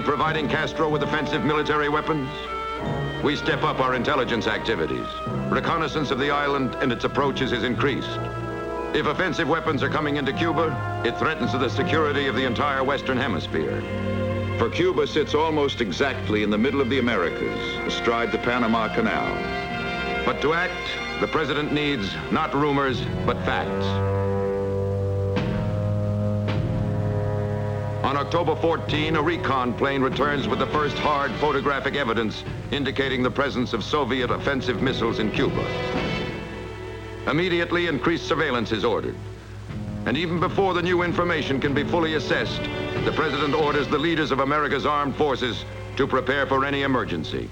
providing Castro with offensive military weapons? We step up our intelligence activities. Reconnaissance of the island and its approaches is increased. If offensive weapons are coming into Cuba, it threatens the security of the entire Western Hemisphere. For Cuba sits almost exactly in the middle of the Americas, astride the Panama Canal. But to act, the president needs not rumors, but facts. On October 14, a recon plane returns with the first hard photographic evidence indicating the presence of Soviet offensive missiles in Cuba. Immediately, increased surveillance is ordered. And even before the new information can be fully assessed, the president orders the leaders of America's armed forces to prepare for any emergency.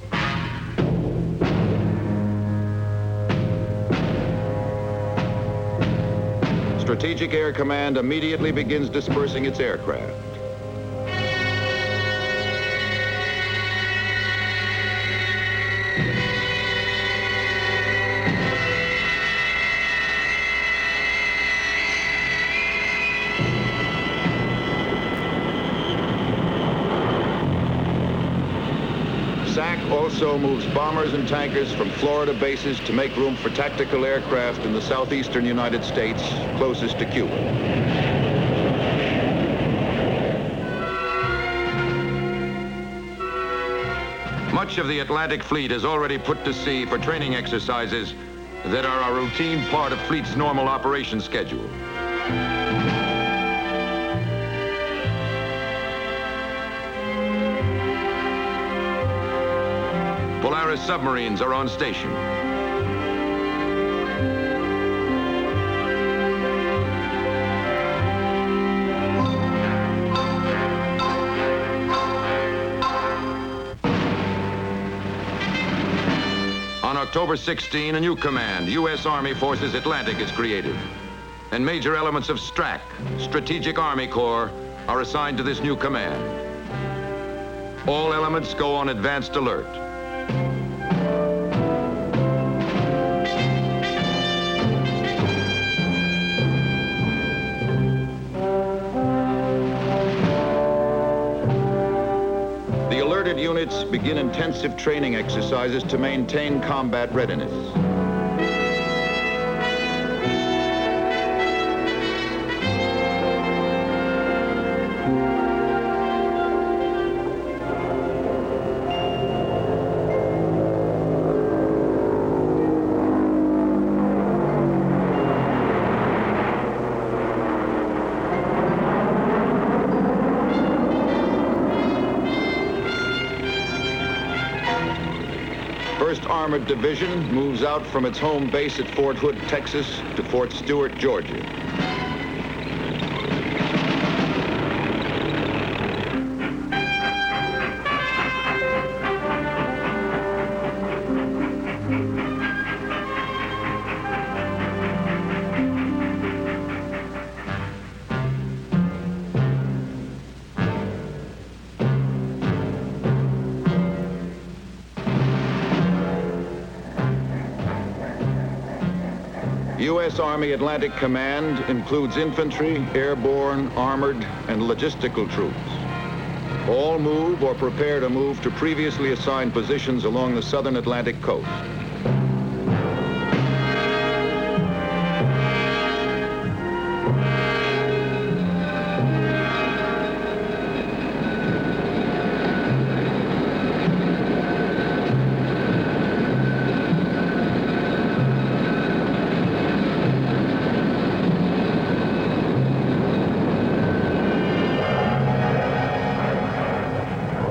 Strategic Air Command immediately begins dispersing its aircraft. SAC also moves bombers and tankers from Florida bases to make room for tactical aircraft in the southeastern United States, closest to Cuba. Much of the Atlantic Fleet is already put to sea for training exercises that are a routine part of Fleet's normal operation schedule. Polaris submarines are on station. On October 16, a new command, U.S. Army Forces Atlantic, is created. And major elements of STRAC, Strategic Army Corps, are assigned to this new command. All elements go on advanced alert. Units begin intensive training exercises to maintain combat readiness. Armored Division moves out from its home base at Fort Hood, Texas, to Fort Stewart, Georgia. U.S. Army Atlantic Command includes infantry, airborne, armored, and logistical troops. All move or prepare to move to previously assigned positions along the southern Atlantic coast.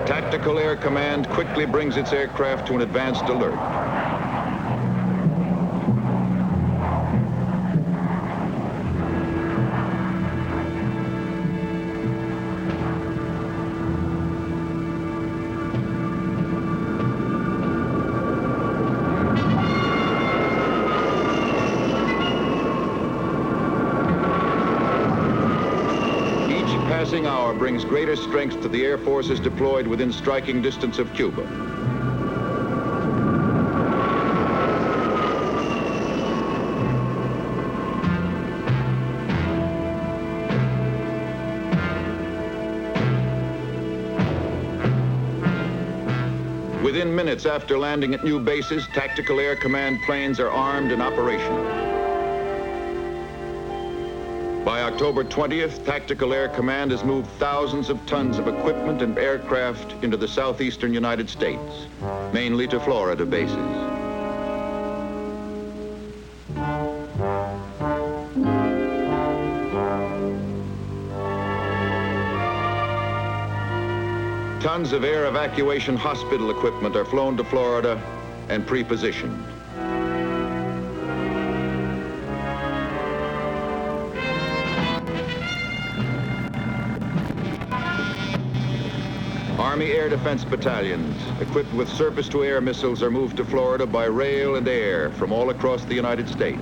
Tactical Air Command quickly brings its aircraft to an advanced alert. Passing hour brings greater strength to the air forces deployed within striking distance of Cuba. Within minutes after landing at new bases, Tactical Air Command planes are armed and operational. By October 20th, Tactical Air Command has moved thousands of tons of equipment and aircraft into the southeastern United States, mainly to Florida bases. Tons of air evacuation hospital equipment are flown to Florida and pre-positioned. Army Air Defense battalions equipped with surface-to-air missiles are moved to Florida by rail and air from all across the United States.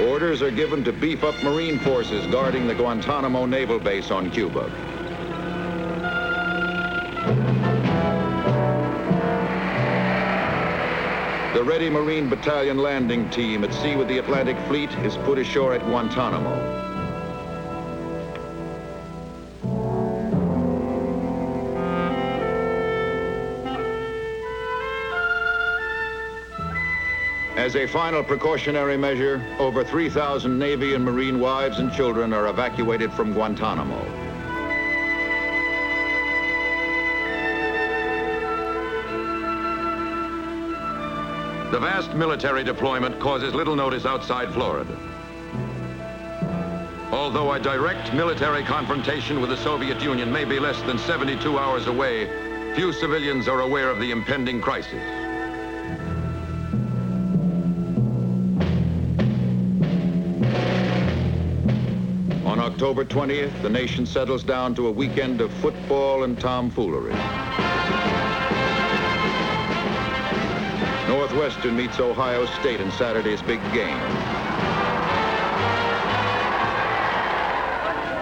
Orders are given to beef up Marine forces guarding the Guantanamo Naval Base on Cuba. The Ready Marine Battalion landing team at sea with the Atlantic Fleet is put ashore at Guantanamo. As a final precautionary measure, over 3,000 Navy and Marine wives and children are evacuated from Guantanamo. The vast military deployment causes little notice outside Florida. Although a direct military confrontation with the Soviet Union may be less than 72 hours away, few civilians are aware of the impending crisis. On October 20th, the nation settles down to a weekend of football and tomfoolery. Northwestern meets Ohio State in Saturday's big game.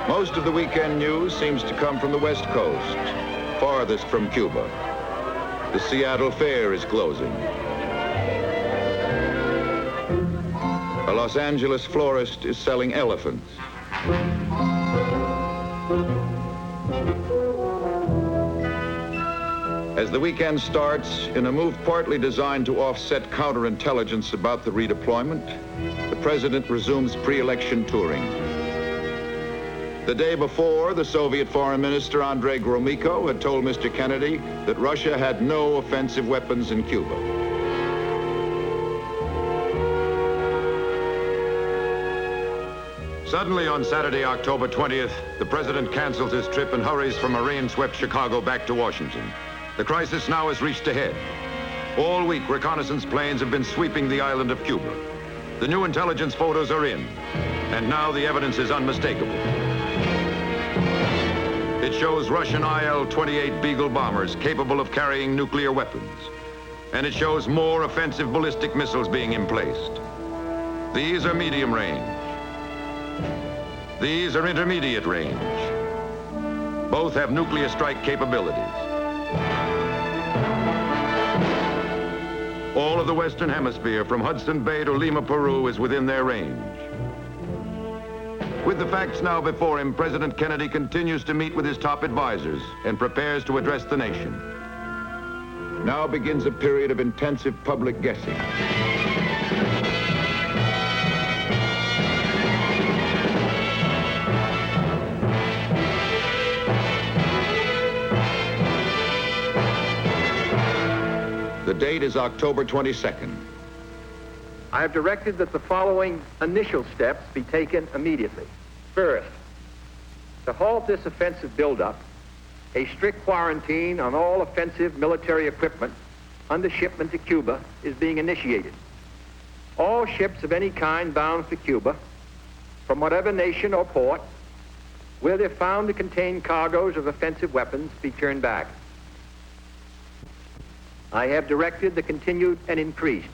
Most of the weekend news seems to come from the West Coast, farthest from Cuba. The Seattle Fair is closing. A Los Angeles florist is selling elephants. As the weekend starts, in a move partly designed to offset counterintelligence about the redeployment, the president resumes pre-election touring. The day before, the Soviet Foreign Minister Andrei Gromyko had told Mr. Kennedy that Russia had no offensive weapons in Cuba. Suddenly on Saturday, October 20th, the president cancels his trip and hurries from a rain-swept Chicago back to Washington. The crisis now has reached a head. All week, reconnaissance planes have been sweeping the island of Cuba. The new intelligence photos are in, and now the evidence is unmistakable. It shows Russian IL-28 Beagle bombers capable of carrying nuclear weapons. And it shows more offensive ballistic missiles being emplaced. These are medium range. These are intermediate range. Both have nuclear strike capabilities. All of the Western Hemisphere, from Hudson Bay to Lima, Peru, is within their range. With the facts now before him, President Kennedy continues to meet with his top advisors and prepares to address the nation. Now begins a period of intensive public guessing. The date is October 22nd. I have directed that the following initial steps be taken immediately. First, to halt this offensive buildup, a strict quarantine on all offensive military equipment under shipment to Cuba is being initiated. All ships of any kind bound for Cuba, from whatever nation or port, where they're found to contain cargoes of offensive weapons, be turned back. I have directed the continued and increased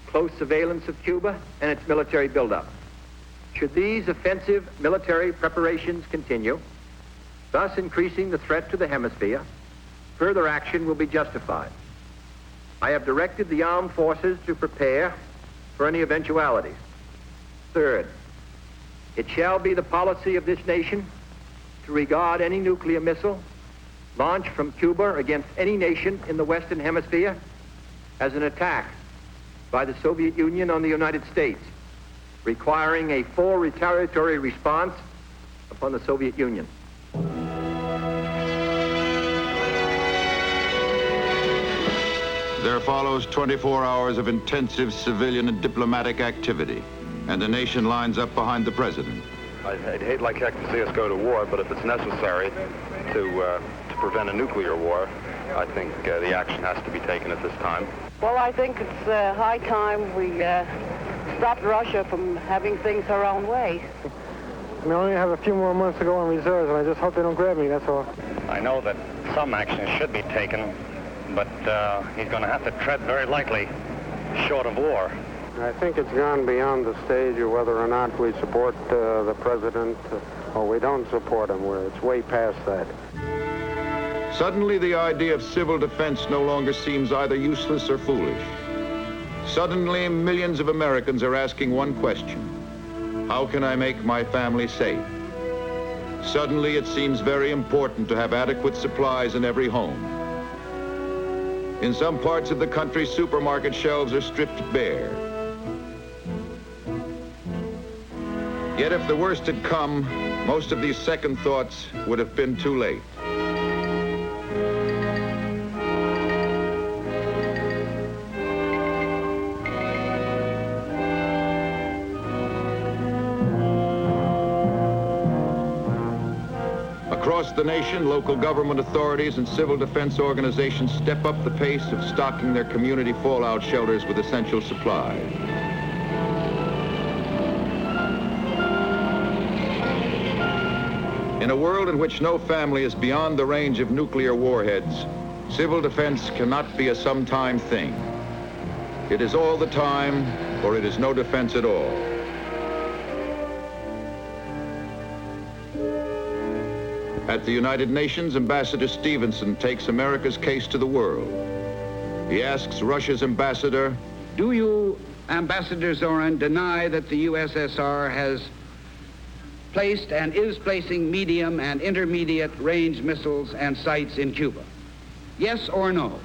close surveillance of Cuba and its military buildup. Should these offensive military preparations continue, thus increasing the threat to the hemisphere, further action will be justified. I have directed the armed forces to prepare for any eventualities. Third, it shall be the policy of this nation to regard any nuclear missile launched from Cuba against any nation in the Western Hemisphere as an attack by the Soviet Union on the United States, requiring a full retaliatory response upon the Soviet Union. There follows 24 hours of intensive civilian and diplomatic activity, and the nation lines up behind the president. I'd hate like heck to see us go to war, but if it's necessary to prevent a nuclear war, I think the action has to be taken at this time. Well, I think it's high time we stopped Russia from having things her own way. We only have a few more months to go on reserves, and I just hope they don't grab me, that's all. I know that some action should be taken, but he's going to have to tread very lightly, short of war. I think it's gone beyond the stage of whether or not we support the president or we don't support him, where it's way past that. Suddenly, the idea of civil defense no longer seems either useless or foolish. Suddenly, millions of Americans are asking one question: how can I make my family safe? Suddenly, it seems very important to have adequate supplies in every home. In some parts of the country, supermarket shelves are stripped bare. Yet if the worst had come, most of these second thoughts would have been too late. Across the nation, local government authorities and civil defense organizations step up the pace of stocking their community fallout shelters with essential supplies. In a world in which no family is beyond the range of nuclear warheads, civil defense cannot be a sometime thing. It is all the time, or it is no defense at all. At the United Nations, Ambassador Stevenson takes America's case to the world. He asks Russia's ambassador, "Do you, Ambassador Zorin, deny that the USSR has placed and is placing medium and intermediate range missiles and sights in Cuba? Yes or no?"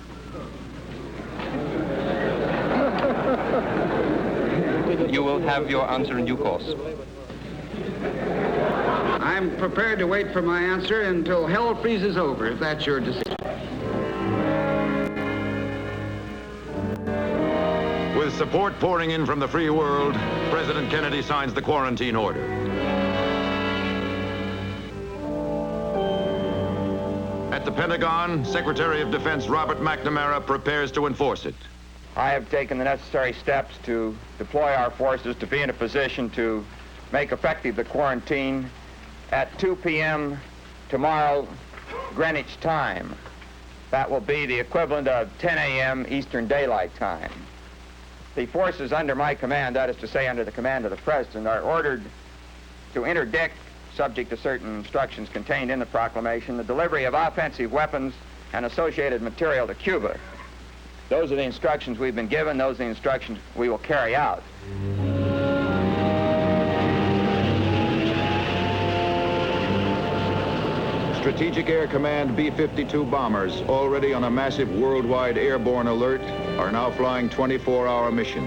You will have your answer in due course. I'm prepared to wait for my answer until hell freezes over, if that's your decision. With support pouring in from the free world, President Kennedy signs the quarantine order. At the Pentagon, Secretary of Defense Robert McNamara prepares to enforce it. I have taken the necessary steps to deploy our forces to be in a position to make effective the quarantine at 2 p.m. tomorrow, Greenwich time. That will be the equivalent of 10 a.m. Eastern Daylight Time. The forces under my command, that is to say under the command of the President, are ordered to interdict, subject to certain instructions contained in the proclamation, the delivery of offensive weapons and associated material to Cuba. Those are the instructions we've been given. Those are the instructions we will carry out. Strategic Air Command B-52 bombers, already on a massive worldwide airborne alert, are now flying 24-hour mission.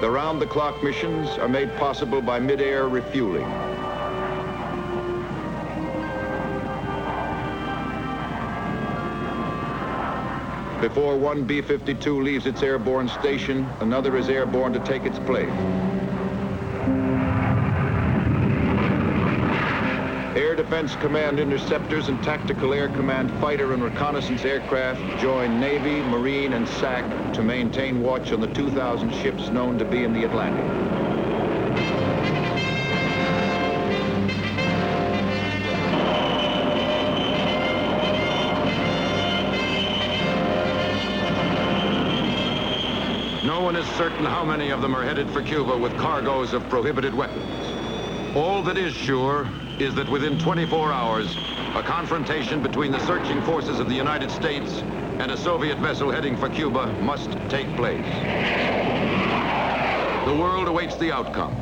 The round-the-clock missions are made possible by mid-air refueling. Before one B-52 leaves its airborne station, another is airborne to take its place. Air Defense Command interceptors and Tactical Air Command fighter and reconnaissance aircraft join Navy, Marine, and SAC to maintain watch on the 2,000 ships known to be in the Atlantic. No one is certain how many of them are headed for Cuba with cargoes of prohibited weapons. All that is sure is that within 24 hours, a confrontation between the searching forces of the United States and a Soviet vessel heading for Cuba must take place. The world awaits the outcome.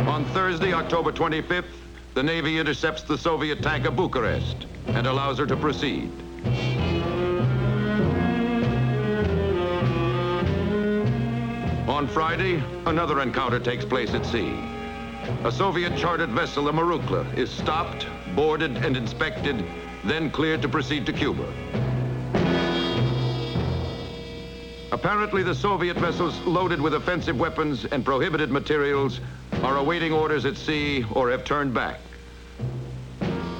On Thursday, October 25th, the Navy intercepts the Soviet tanker Bucharest and allows her to proceed. On Friday, another encounter takes place at sea. A Soviet chartered vessel, the Marukla, is stopped, boarded, and inspected, then cleared to proceed to Cuba. Apparently, the Soviet vessels loaded with offensive weapons and prohibited materials are awaiting orders at sea or have turned back.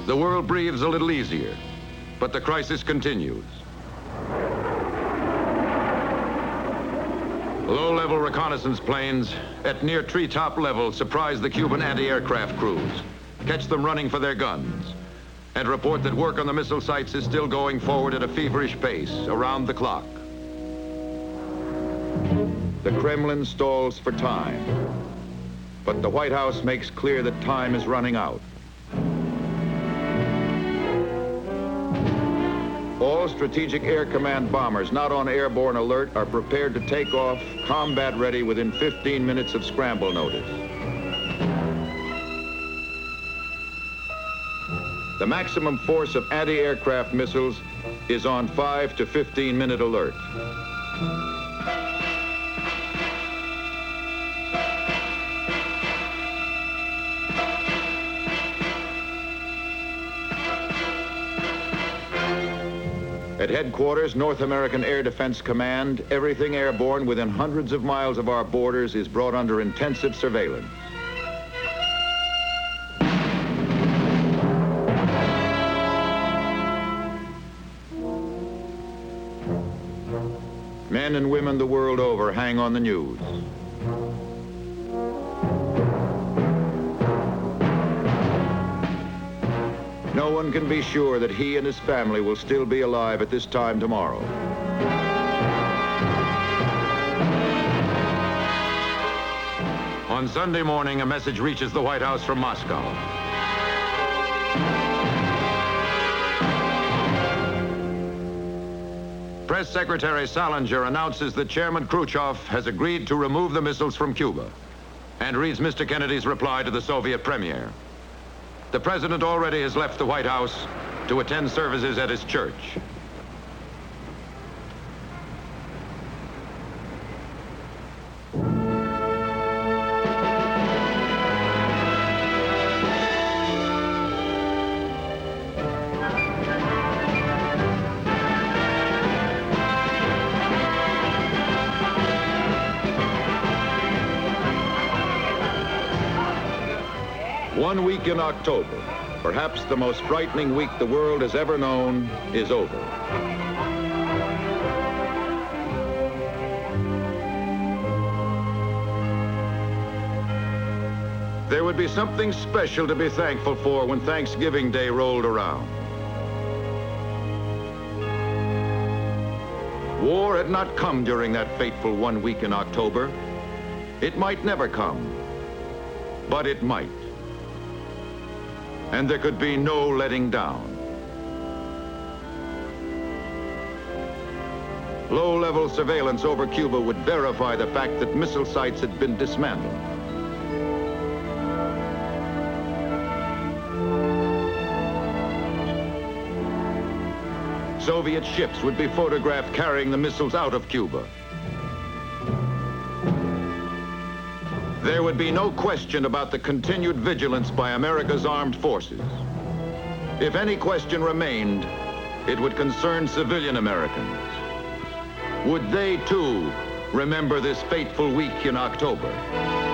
The world breathes a little easier, but the crisis continues. Low-level reconnaissance planes at near treetop level surprise the Cuban anti-aircraft crews, catch them running for their guns, and report that work on the missile sites is still going forward at a feverish pace around the clock. The Kremlin stalls for time, but the White House makes clear that time is running out. All Strategic Air Command bombers not on airborne alert are prepared to take off, combat ready within 15 minutes of scramble notice. The maximum force of anti-aircraft missiles is on 5 to 15-minute alert. At headquarters, North American Air Defense Command, everything airborne within hundreds of miles of our borders is brought under intensive surveillance. Men and women the world over hang on the news. No one can be sure that he and his family will still be alive at this time tomorrow. On Sunday morning, a message reaches the White House from Moscow. Press Secretary Salinger announces that Chairman Khrushchev has agreed to remove the missiles from Cuba and reads Mr. Kennedy's reply to the Soviet premier. The president already has left the White House to attend services at his church. One week in October, perhaps the most frightening week the world has ever known, is over. There would be something special to be thankful for when Thanksgiving Day rolled around. War had not come during that fateful 1 week in October. It might never come, but it might. And there could be no letting down. Low-level surveillance over Cuba would verify the fact that missile sites had been dismantled. Soviet ships would be photographed carrying the missiles out of Cuba. There would be no question about the continued vigilance by America's armed forces. If any question remained, it would concern civilian Americans. Would they, too, remember this fateful week in October?